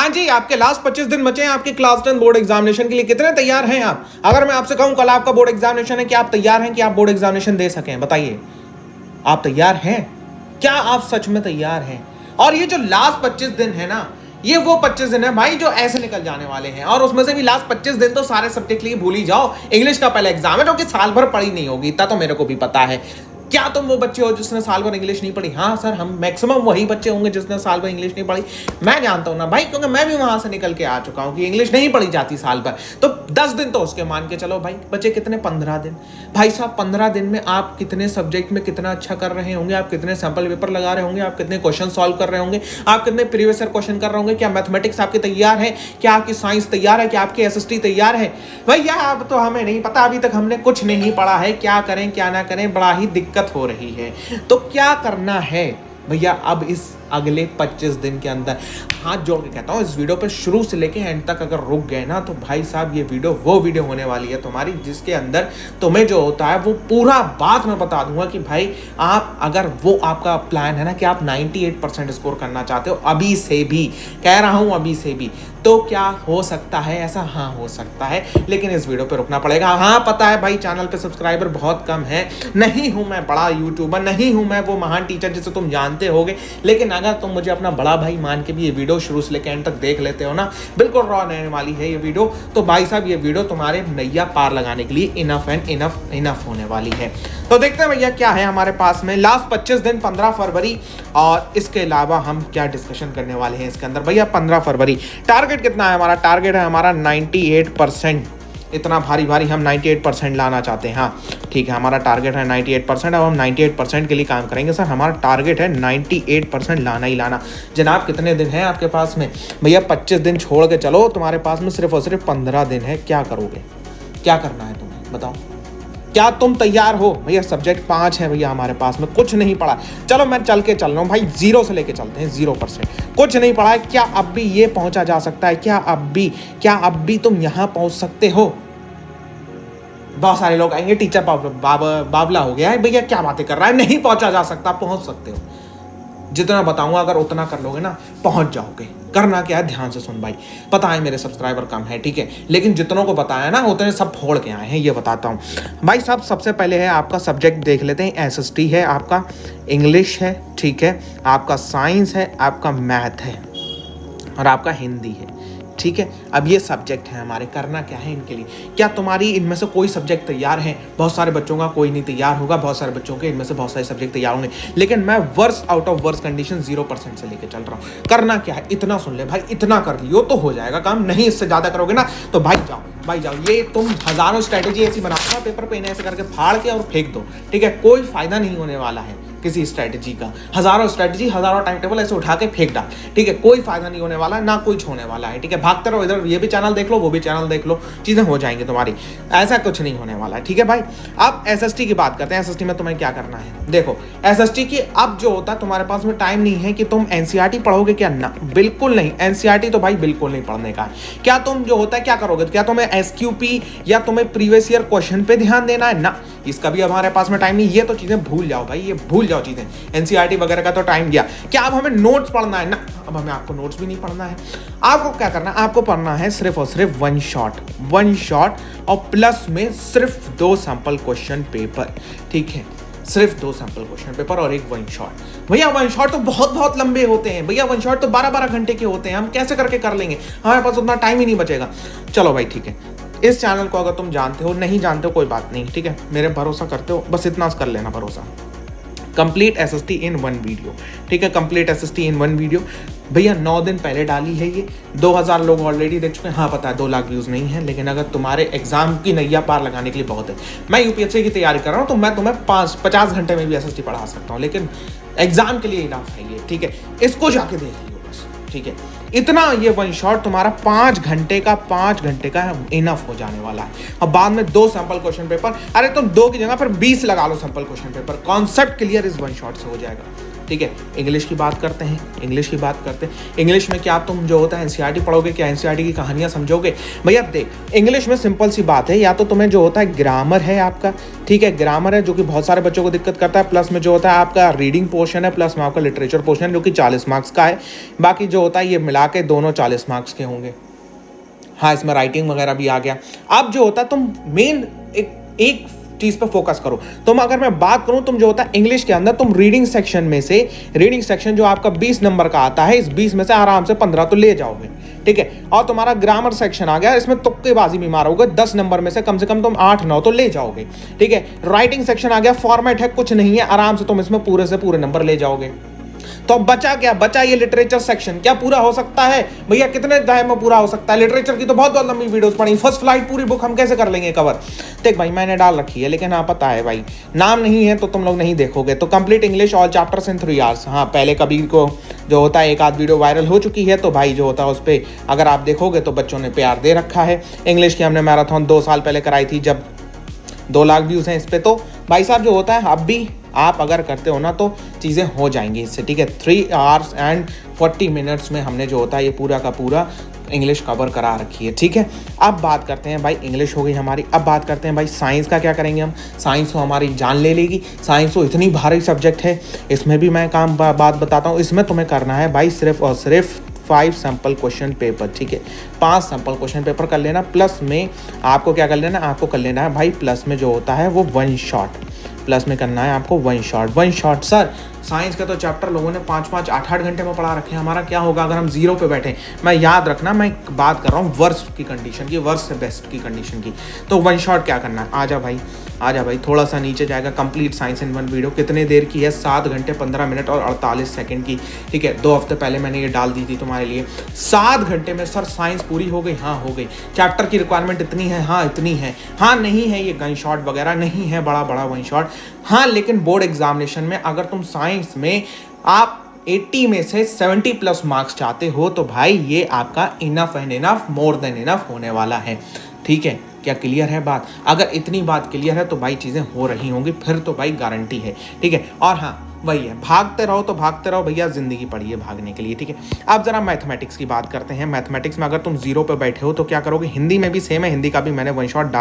हाँ जी, आपके लास्ट 25 दिन बचे हैं आपके क्लास 10 बोर्ड एग्जामिनेशन के लिए। कितने तैयार हैं आप? अगर मैं आपसे कहूं कल आपका बोर्ड एग्जामिनेशन है, क्या आप तैयार हैं कि आप बोर्ड एग्जामिनेशन दे सकें? बताइए, आप तैयार हैं? क्या आप सच में तैयार हैं? और ये जो लास्ट 25 दिन है ना, ये वो 25 दिन है भाई जो ऐसे निकल जाने वाले हैं। और उसमें से भी लास्ट 25 दिन तो सारे सब्जेक्ट लिए भूल ही जाओ। इंग्लिश का पहला एग्जाम है जो कि साल भर पढ़ी नहीं होगी, इतना तो मेरे को भी पता है। क्या तुम वो बच्चे हो जिसने साल भर इंग्लिश नहीं पढ़ी? हाँ सर, हम मैक्सिमम वही बच्चे होंगे जिसने साल भर इंग्लिश नहीं पढ़ी। मैं जानता हूं ना भाई, क्योंकि मैं भी वहां से निकल के आ चुका हूं कि इंग्लिश नहीं पढ़ी जाती साल भर। तो 10 दिन तो उसके मान के चलो भाई, बचे कितने? 15 दिन। भाई साहब 15 दिन में आप कितने सब्जेक्ट में कितना अच्छा कर रहे होंगे, आप कितने सैंपल पेपर लगा रहे होंगे, आप कितने क्वेश्चन सॉल्व कर रहे होंगे, आप कितने प्रीवियस ईयर क्वेश्चन कर रहे होंगे, क्या मैथमेटिक्स आपकी तैयार है, क्या आपकी साइंस तैयार है, क्या आपकी एसएसटी तैयार है? भैया अब तो हमें नहीं पता, अभी तक हमने कुछ नहीं पढ़ा है। क्या करें क्या ना करें, बड़ा ही दिक्कत हो रही है। तो क्या करना है भैया अब इस अगले 25 दिन के अंदर? हाथ जोड़ के कहता हूं, इस वीडियो पे शुरू से लेके एंड तक अगर रुक गए ना तो भाई साहब ये वीडियो वो वीडियो होने वाली है तुम्हारी, जिसके अंदर तुम्हें जो होता है वो पूरा बात मैं बता दूंगा कि भाई आप अगर वो आपका प्लान है ना कि आप 98% स्कोर करना चाहते हो अभी से भी, कह रहा हूं अभी से भी, तो क्या हो सकता है ऐसा? हाँ हो सकता है, लेकिन इस वीडियो पे रुकना पड़ेगा। हाँ पता है भाई, चैनल पे सब्सक्राइबर बहुत कम है, नहीं हूं मैं बड़ा यूट्यूबर, नहीं हूं मैं वो महान टीचर जिसे तुम जानते होगे, लेकिन अगर तुम मुझे अपना बड़ा भाई मान के भी ये वीडियो शुरू से लेकर एंड तक देख लेते हो ना, बिल्कुल रॉ रहने वाली है ये वीडियो, तो भाई साहब ये वीडियो तुम्हारे नैया पार लगाने के लिए इनफ एंड इनफ होने वाली है। तो देखते हैं भैया क्या है हमारे पास में लास्ट 25 दिन 15 फरवरी, और इसके अलावा हम क्या डिस्कशन करने वाले हैं इसके अंदर। भैया 15 फरवरी टारगेट कितना है हमारा? टारगेट है हमारा 98%। इतना भारी भारी हम 98% लाना चाहते हैं। हाँ ठीक है, हमारा टारगेट है 98%। अब हम 98% के लिए काम करेंगे। सर हमारा टारगेट है 98% लाना ही लाना। जनाब कितने दिन हैं आपके पास में? भैया 25 दिन छोड़ के चलो, तुम्हारे पास में सिर्फ और सिर्फ 15 दिन है। क्या करोगे? क्या करना है तुम्हें बताओ? क्या तुम तैयार हो? भैया सब्जेक्ट 5 है भैया हमारे पास में, कुछ नहीं पढ़ा। चलो मैं चल रहा हूँ भाई, 0 से लेके चलते हैं, 0%। कुछ नहीं पढ़ा है। क्या अब भी ये पहुंचा जा सकता है? क्या अब भी तुम यहां पहुंच सकते हो? बहुत सारे लोग आएंगे, टीचर बाबला हो गया है भैया, क्या बातें कर रहा है, नहीं पहुंचा जा सकता। पहुंच सकते हो, जितना बताऊंगा अगर उतना कर लोगे ना पहुंच जाओगे। करना क्या है, ध्यान से सुन भाई। पता है मेरे सब्सक्राइबर कम है, ठीक है, लेकिन जितनों को बताया ना उतने सब फोड़ के आए हैं, ये बताता हूँ भाई साहब। सबसे पहले है आपका सब्जेक्ट देख लेते हैं। एसएसटी है आपका, इंग्लिश है, ठीक है, आपका साइंस है, आपका मैथ है और आपका हिंदी है, ठीक है। अब ये सब्जेक्ट है हमारे। करना क्या है इनके लिए? क्या तुम्हारी इनमें से कोई सब्जेक्ट तैयार है? बहुत सारे बच्चों का कोई नहीं तैयार होगा, बहुत सारे बच्चों के इनमें से बहुत सारे सब्जेक्ट तैयार होंगे, लेकिन मैं worse out of worse condition 0% से लेके चल रहा हूँ। करना क्या है, इतना सुन ले भाई, इतना कर लियो तो हो जाएगा काम। नहीं इससे ज्यादा करोगे ना तो भाई जाओ। ये तुम हजारों स्ट्रैटेजी ऐसी बनाओ, पेपर पे ऐसे करके फाड़ के और फेंक दो, ठीक है। कोई फायदा नहीं होने वाला है किसी स्ट्रैटेजी का। हजारों स्ट्रैटेजी, हजारों टाइम टेबल ऐसे उठा के फेंक डाल, ठीक है। कोई फायदा नहीं होने वाला है, ना कुछ होने वाला है, ठीक है। भागते रहो, इधर ये भी चैनल देख लो, वो भी चैनल देख लो, चीजें हो जाएंगी तुम्हारी। ऐसा कुछ नहीं होने वाला है, ठीक है भाई। अब एसएसटी की बात करते हैं। एसएसटी में तुम्हें क्या करना है? देखो एसएसटी की अब जो होता है, तुम्हारे पास में टाइम नहीं है कि तुम एनसीईआरटी पढ़ोगे क्या? ना, बिल्कुल नहीं। एनसीईआरटी तो भाई बिल्कुल नहीं पढ़ने का है। क्या तुम जो होता है क्या करोगे? क्या तुम्हें एसक्यूपी या तुम्हें प्रीवियस ईयर क्वेश्चन पे ध्यान देना है? ना, इसका भी हमारे पास में टाइम नहीं। ये तो चीजें भूल जाओ भाई, ये भूल जाओ चीजें। एनसीईआरटी वगैरह का तो टाइम गया। क्या अब हमें नोट्स पढ़ना है? ना, अब हमें आपको नोट्स भी नहीं पढ़ना है। आपको क्या करना है? आपको पढ़ना है सिर्फ और सिर्फ वन शॉट और प्लस में सिर्फ 2 सैंपल क्वेश्चन पेपर, ठीक है। सिर्फ 2 सैंपल क्वेश्चन पेपर और एक वन शॉट। भैया वन शॉट तो बहुत लंबे होते हैं भैया, वन शॉट तो 12-12 घंटे के होते हैं। हम कैसे करके कर लेंगे? हमारे पास उतना टाइम ही नहीं बचेगा। चलो भाई ठीक है, इस चैनल को अगर तुम जानते हो, नहीं जानते हो कोई बात नहीं, ठीक है, मेरे भरोसा करते हो, बस इतना कर लेना भरोसा। कंप्लीट एसएसटी इन 1 वीडियो, ठीक है, कंप्लीट एसएसटी इन 1 वीडियो। भैया 9 दिन पहले डाली है ये, 2000 लोग ऑलरेडी देख चुके हैं। हाँ पता है 2 लाख व्यूज नहीं है, लेकिन अगर तुम्हारे एग्जाम की नैया पार लगाने के लिए बहुत है। मैं यूपीएससी की तैयारी कर रहा हूँ तो मैं तुम्हें 50 घंटे में भी एसएसटी पढ़ा सकता हूँ, लेकिन एग्जाम के लिए इनफ है ये, ठीक है। इसको जाके देख लियो बस, ठीक है। इतना ये वन शॉट तुम्हारा 5 घंटे का इनफ हो जाने वाला है। अब बाद में 2 सैंपल क्वेश्चन पेपर, अरे तुम 2 की जगह पर 20 लगा लो sample question paper. Concept clear इस वन शॉट से हो जाएगा। ठीक है, इंग्लिश की बात करते हैं। इंग्लिश में क्या तुम जो होता है एनसीईआरटी पढ़ोगे, क्या एनसीईआरटी की कहानियां समझोगे? भैया देख, इंग्लिश में सिंपल सी बात है, या तो तुम्हें जो होता है ग्रामर है आपका, ठीक है, ग्रामर है जो कि बहुत सारे बच्चों को दिक्कत करता है, प्लस में जो होता है आपका रीडिंग पोर्शन है, प्लस में आपका लिटरेचर पोर्शन है जो कि 40 मार्क्स का है। बाकी जो होता है ये मिला के दोनों 40 मार्क्स के होंगे। हाँ, इसमें राइटिंग वगैरह भी आ गया। अब जो होता है तुम मेन एक चीज पर फोकस करो। तुम अगर मैं बात करूं, तुम जो होता है इंग्लिश के अंदर तुम रीडिंग सेक्शन जो आपका 20 नंबर का आता है, इस 20 में से आराम से 15 तो ले जाओगे, ठीक है। और तुम्हारा ग्रामर सेक्शन आ गया, इसमें तुक्केबाजी भी मारोगे, 10 नंबर में से कम तुम 8-9 तो ले जाओगे, ठीक है। राइटिंग सेक्शन आ गया, फॉर्मेट है, कुछ नहीं है, आराम से तुम इसमें पूरे से पूरे नंबर ले जाओगे। तो अब बचा क्या? बचा ये लिटरेचर सेक्शन। क्या पूरा हो सकता है भैया? कितने टाइम में पूरा हो सकता है? लिटरेचर की तो बहुत बहुत लंबी वीडियोस पड़ी, फर्स्ट फ्लाइट पूरी बुक हम कैसे कर लेंगे कवर? देख भाई, मैंने डाल रखी है, लेकिन हाँ पता है भाई, नाम नहीं है तो तुम लोग नहीं देखोगे। तो complete English all chapters in 3 hours. हाँ, पहले कभी को जो होता है एक आध वीडियो वायरल हो चुकी है, तो भाई जो होता है उस पर अगर आप देखोगे तो बच्चों ने प्यार दे रखा है। इंग्लिश की हमने मैराथन 2 साल पहले कराई थी, जब 2 लाख व्यूज हैं इस पे। तो भाई साहब जो होता है, अब भी आप अगर करते हो ना तो चीज़ें हो जाएंगी इससे, ठीक है। 3 आवर्स एंड 40 मिनट्स में हमने जो होता है ये पूरा का पूरा इंग्लिश कवर करा रखी है, ठीक है। अब बात करते हैं भाई, इंग्लिश हो गई हमारी। अब बात करते हैं भाई साइंस का क्या करेंगे हम। साइंस तो हमारी जान ले लेगी, साइंस तो इतनी भारी सब्जेक्ट है। इसमें भी मैं बात बताता हूँ। इसमें तुम्हें करना है भाई सिर्फ और सिर्फ 5 सैम्पल क्वेश्चन पेपर, ठीक है। 5 सैम्पल क्वेश्चन पेपर कर लेना, प्लस में आपको क्या कर लेना, आपको कर लेना है भाई प्लस में जो होता है वो 1 शॉट। प्लस में करना है आपको 1 शॉट। सर साइंस का तो चैप्टर लोगों ने 5-5, 8-8 घंटे में पढ़ा रखे हैं, हमारा क्या होगा अगर हम 0 पे बैठे? मैं याद रखना, मैं बात कर रहा हूँ वर्स्ट की कंडीशन की, वर्स्ट से बेस्ट की कंडीशन की। तो 1 शॉट क्या करना है? आजा भाई, थोड़ा सा नीचे जाएगा, कंप्लीट साइंस इन 1 वीडियो। कितने देर की है? 7 घंटे 15 मिनट और 48 सेकंड की, ठीक है। 2 हफ्ते पहले मैंने ये डाल दी थी तुम्हारे लिए। 7 घंटे में सर साइंस पूरी हो गई? हाँ हो गई। चैप्टर की रिक्वायरमेंट इतनी है? हाँ इतनी है। हाँ नहीं है ये गन शॉट वगैरह, नहीं है बड़ा 1 शॉट। हाँ, लेकिन बोर्ड एग्जामिनेशन में अगर तुम साइंस में आप 80 में से 70 प्लस मार्क्स चाहते हो तो भाई ये आपका enough and enough, more than enough होने वाला है, ठीक है। क्या क्लियर है बात? अगर इतनी बात क्लियर है तो भाई चीज़ें हो रही होंगी, फिर तो भाई गारंटी है, ठीक है। और हाँ वही है, भागते रहो तो भागते रहो भैया, जिंदगी पड़ी है भागने के लिए, ठीक है। अब जरा मैथमेटिक्स की बात करते हैं। मैथमेटिक्स में अगर तुम 0 पे बैठे हो तो क्या करोगे? हिंदी में भी सेम है, हिंदी का भी मैंने 1 शॉट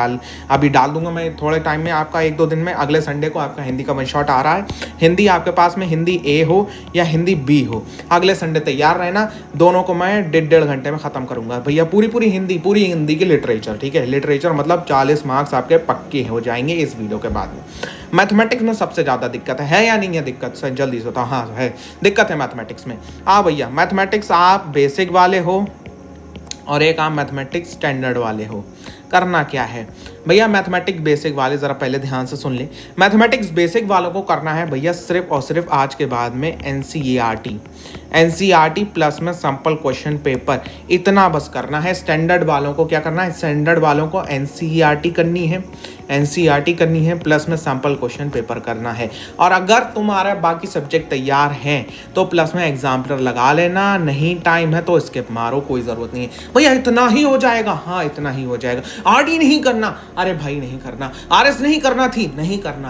अभी डाल दूंगा मैं थोड़े टाइम में, आपका 1-2 दिन में। अगले संडे को आपका हिंदी का 1 शॉट आ रहा है। हिंदी आपके पास में हिंदी A हो या हिंदी B हो, अगले संडे तैयार रहना। दोनों को मैं 1.5 घंटे में ख़त्म करूंगा भैया, पूरी हिंदी की लिटरेचर, ठीक है। लिटरेचर मतलब 40 मार्क्स आपके पक्के हो जाएंगे इस वीडियो के बाद में। मैथमेटिक्स में सबसे ज़्यादा दिक्कत है या नहीं है? दिक्कत से जल्दी से बताओ। हाँ है, दिक्कत है मैथमेटिक्स में। हाँ भैया, मैथमेटिक्स आप बेसिक वाले हो और एक आप मैथमेटिक्स स्टैंडर्ड वाले हो। करना क्या है भैया? मैथमेटिक्स बेसिक वाले ज़रा पहले ध्यान से सुन ले। मैथमेटिक्स बेसिक वालों को करना है भैया सिर्फ और सिर्फ आज के बाद में एनसीईआरटी प्लस में सैम्पल क्वेश्चन पेपर, इतना बस करना है। स्टैंडर्ड वालों को क्या करना है? स्टैंडर्ड वालों को एनसीईआरटी करनी है प्लस में सैम्पल क्वेश्चन पेपर करना है। और अगर तुम्हारा बाकी सब्जेक्ट तैयार हैं तो प्लस में एग्जाम्पलर लगा लेना, नहीं टाइम है तो स्किप मारो, कोई ज़रूरत नहीं है भैया। इतना ही हो जाएगा? हाँ इतना ही हो जाएगा। आरडी नहीं करना? अरे भाई नहीं करना। आरएस नहीं करना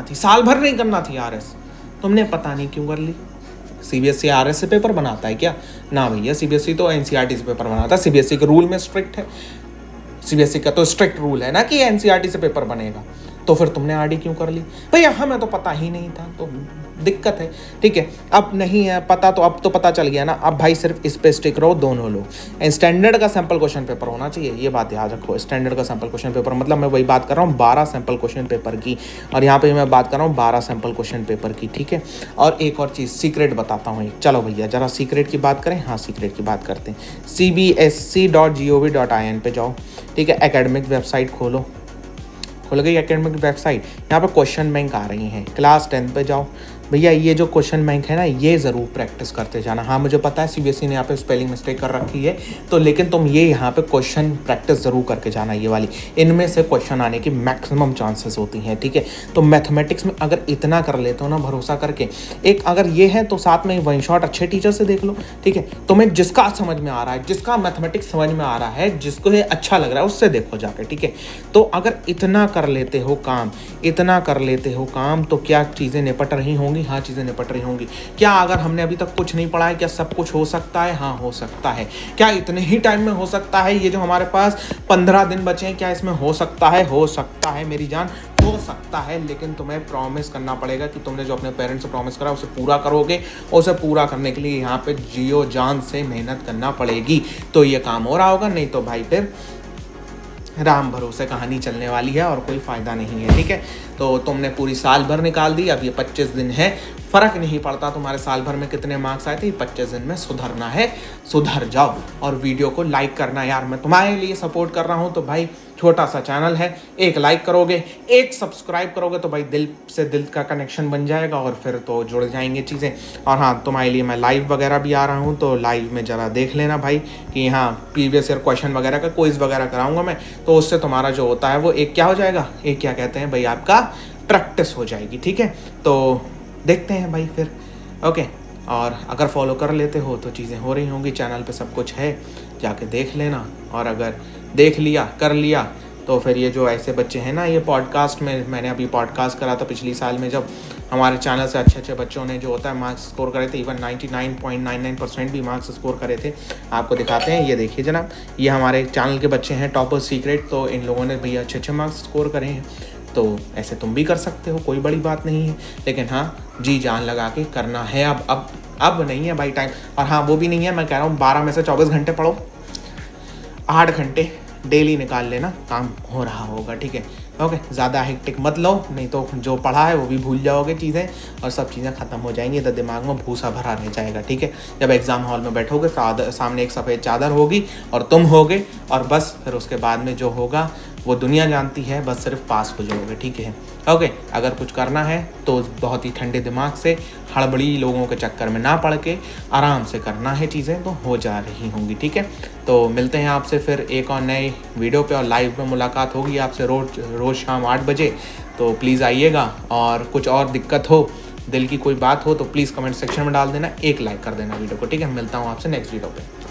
थी, साल भर नहीं करना थी आरएस, तुमने पता नहीं क्यों कर ली। सीबीएसई आरएस से पेपर बनाता है क्या? ना भैया, सीबीएसई तो एनसीईआरटी से पेपर बनाता है। सीबीएसई के रूल में स्ट्रिक्ट है, सीबीएसई का तो स्ट्रिक्ट रूल है ना कि एनसीईआरटी से पेपर बनेगा। तो फिर तुमने आरडी क्यों कर ली भैया? हमें तो पता ही नहीं था, तो दिक्कत है, ठीक है। अब नहीं है पता तो अब तो पता चल गया ना। अब भाई सिर्फ इस पे स्टिक रहो दोनों लोग। स्टैंडर्ड का सैम्पल क्वेश्चन पेपर होना चाहिए, ये बात याद रखो। स्टैंडर्ड का सैम्पल क्वेश्चन पेपर मतलब मैं वही बात कर रहा हूँ 12 सैम्पल क्वेश्चन पेपर की, और यहाँ पे मैं बात कर रहा हूँ 12 सैम्पल क्वेश्चन पेपर की, ठीक है। और एक और चीज़ सीक्रेट बताता हूँ एक। चलो भैया जरा सीक्रेट की बात करें। हाँ सीक्रेट की बात करते हैं। cbsc.gov.in पे जाओ, ठीक है। एकेडमिक वेबसाइट खुल गई एकेडमिक वेबसाइट। यहाँ पे क्वेश्चन बैंक आ रही हैं। क्लास 10 पे जाओ भैया, ये जो क्वेश्चन बैंक है ना, ये ज़रूर प्रैक्टिस करते जाना। हाँ मुझे पता है सीबीएसई ने यहाँ पे स्पेलिंग मिस्टेक कर रखी है, तो लेकिन तुम ये यहाँ पे क्वेश्चन प्रैक्टिस ज़रूर करके जाना। ये वाली इनमें से क्वेश्चन आने की मैक्सिमम चांसेस होती हैं, ठीक है। तो मैथमेटिक्स में अगर इतना कर लेते हो ना भरोसा करके, एक अगर ये है तो साथ में 1 शॉट अच्छे टीचर से देख लो, ठीक है। तुम्हें जिसका समझ में आ रहा है, जिसका मैथमेटिक्स समझ में आ रहा है, जिसको ये अच्छा लग रहा है, उससे देखो जाके, ठीक है। तो अगर इतना कर लेते हो काम तो क्या चीज़ें निपट रही होंगी? होंगी, हाँ चीज़ें निपट रही होंगी। क्या अगर हमने अभी तक कुछ नहीं पढ़ा है, क्या सब कुछ हो सकता है? हाँ हो सकता है। क्या इतने ही टाइम में हो सकता है? ये जो हमारे पास 15 दिन बचे हैं, क्या इसमें हो सकता है? हो सकता है मेरी जान, हो सकता है। लेकिन तुम्हें प्रॉमिस करना पड़ेगा कि तुमने जो अपने पेरेंट्स से प्रॉमिस करा उसे पूरा करोगे, और उसे पूरा करने के लिए यहाँ पे जियो जान से मेहनत करना पड़ेगी, तो ये काम हो रहा होगा। नहीं तो भाई फिर राम भरोसे कहानी चलने वाली है और कोई फ़ायदा नहीं है, ठीक है। तो तुमने पूरी साल भर निकाल दी, अब ये 25 दिन है, फ़र्क नहीं पड़ता तुम्हारे साल भर में कितने मार्क्स आए थे, 25 दिन में सुधरना है, सुधर जाओ। और वीडियो को लाइक करना यार, मैं तुम्हारे लिए सपोर्ट कर रहा हूँ, तो भाई छोटा सा चैनल है, एक लाइक करोगे, एक सब्सक्राइब करोगे तो भाई दिल से दिल का कनेक्शन बन जाएगा और फिर तो जुड़ जाएंगे चीज़ें। और हाँ, तुम्हारे लिए मैं लाइव वगैरह भी आ रहा हूँ, तो लाइव में ज़रा देख लेना भाई कि हाँ प्रीवियस ईयर क्वेश्चन वगैरह का क्विज़ वगैरह कराऊंगा मैं, तो उससे तुम्हारा जो होता है वो एक क्या हो जाएगा, एक क्या कहते हैं भाई, आपका प्रैक्टिस हो जाएगी, ठीक है। तो देखते हैं भाई फिर, ओके। और अगर फॉलो कर लेते हो तो चीज़ें हो रही होंगी, चैनल पे सब कुछ है, जाके देख लेना। और अगर देख लिया, कर लिया, तो फिर ये जो ऐसे बच्चे हैं ना, ये पॉडकास्ट में, मैंने अभी पॉडकास्ट करा था पिछली साल में, जब हमारे चैनल से अच्छे अच्छे बच्चों ने जो होता है मार्क्स स्कोर करे थे, इवन 99.99% भी मार्क्स स्कोर करे थे। आपको दिखाते हैं, ये देखिए जनाब, ये हमारे चैनल के बच्चे हैं, टॉपर सीक्रेट, तो इन लोगों ने भैया अच्छे अच्छे मार्क्स स्कोर करे हैं। तो ऐसे तुम भी कर सकते हो, कोई बड़ी बात नहीं है, लेकिन हाँ जी जान लगा के करना है। अब नहीं है भाई टाइम। और हाँ, वो भी नहीं है, मैं कह रहा हूँ 12 में से 24 घंटे पढ़ो, 8 घंटे डेली निकाल लेना, काम हो रहा होगा, ठीक है। ओके, ज़्यादा हेक्टिक मत लो, नहीं तो जो पढ़ा है वो भी भूल जाओगे चीज़ें, और सब चीज़ें ख़त्म हो जाएंगी, तो दिमाग में भूसा भरा रह जाएगा, ठीक है। जब एग्ज़ाम हॉल में बैठोगे, सामने एक सफ़ेद चादर होगी और तुम होगे, और बस फिर उसके बाद में जो होगा वो दुनिया जानती है, बस सिर्फ पास हो जाओगे, ठीक है। ओके, अगर कुछ करना है तो बहुत ही ठंडे दिमाग से, हड़बड़ी लोगों के चक्कर में ना पड़ के आराम से करना है, चीज़ें तो हो जा रही होंगी, ठीक है। तो मिलते हैं आपसे फिर एक और नए वीडियो पे, और लाइव में मुलाकात होगी आपसे रोज़ शाम 8 बजे। तो प्लीज़ आइएगा, और कुछ और दिक्कत हो, दिल की कोई बात हो, तो प्लीज़ कमेंट सेक्शन में डाल देना, एक लाइक कर देना वीडियो को, ठीक है। मिलता हूँ आपसे नेक्स्ट वीडियो पे।